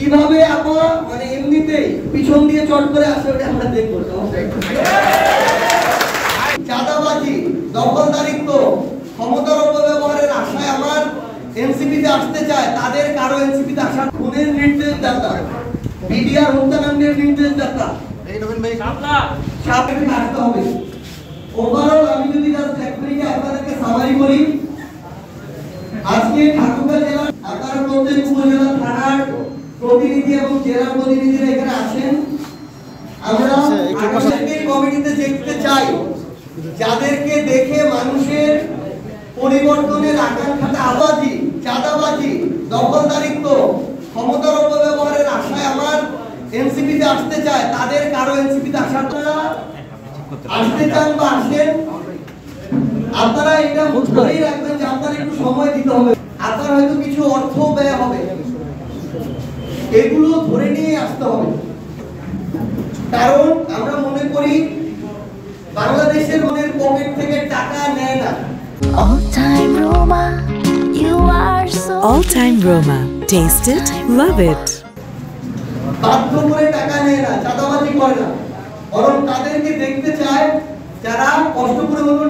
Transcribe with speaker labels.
Speaker 1: কিভাবে আপনারা মানে এমনিতেই পিছন দিয়ে চট করে আসে ওটা আমরা দেখবো। চাঁদাবাজি, দখলদারিত্ব, ক্ষমতার অপব্যবহারের আশায় আমার এনসিপিতে আসতে চায়, তাদের কারো এনসিপিতে আসার খুনের নির্দেশদাতা, বিডিআর হত্যাকাণ্ডের নির্দেশদাতা সামনে আসতে হবে। ওভারঅল আমি যদি জাস্ট এক মিনিটে আপনাদেরকে সামারি করি, আজকে ঠাকুরগাঁ জেলার আপনারা প্রত্যেক উপজেলা থানার প্রতিনিধি এবং জেলা প্রতিনিধিরা এখানে আছেন। আমরা আগামী কমিটিতে দেখতে চাই যাদেরকে দেখে মানুষের পরিবর্তনের আকাঙ্ক্ষাটা আবাজি, চাঁদাবাজি, দখলদারিত্ব, ক্ষমতার অপব্যবহারের আশায় আমার এনসিপিতে আসতে চায়, তাদের কারো এনসিপিতে আসার আসতে চান বা আসেন, আপনারা এটা ধরেই রাখবেন যে আপনারা একটু সময় দিতে হবে, আপনার হয়তো কিছু অর্থ ব্যয় হবে, এগুলো ধরে নিয়ে আসতে হবে। কারণ আমরা মনে করি বাংলাদেশের মনের পকেট থেকে টাকা নেয় না।
Speaker 2: All time Roma, you are so
Speaker 3: All time Roma, taste it, love it.
Speaker 1: বাধ্য করে টাকা নেয় না, চাঁদাবাজি করে না, বরং তাদেরকে দেখতে চায় যারা কষ্ট করে হলো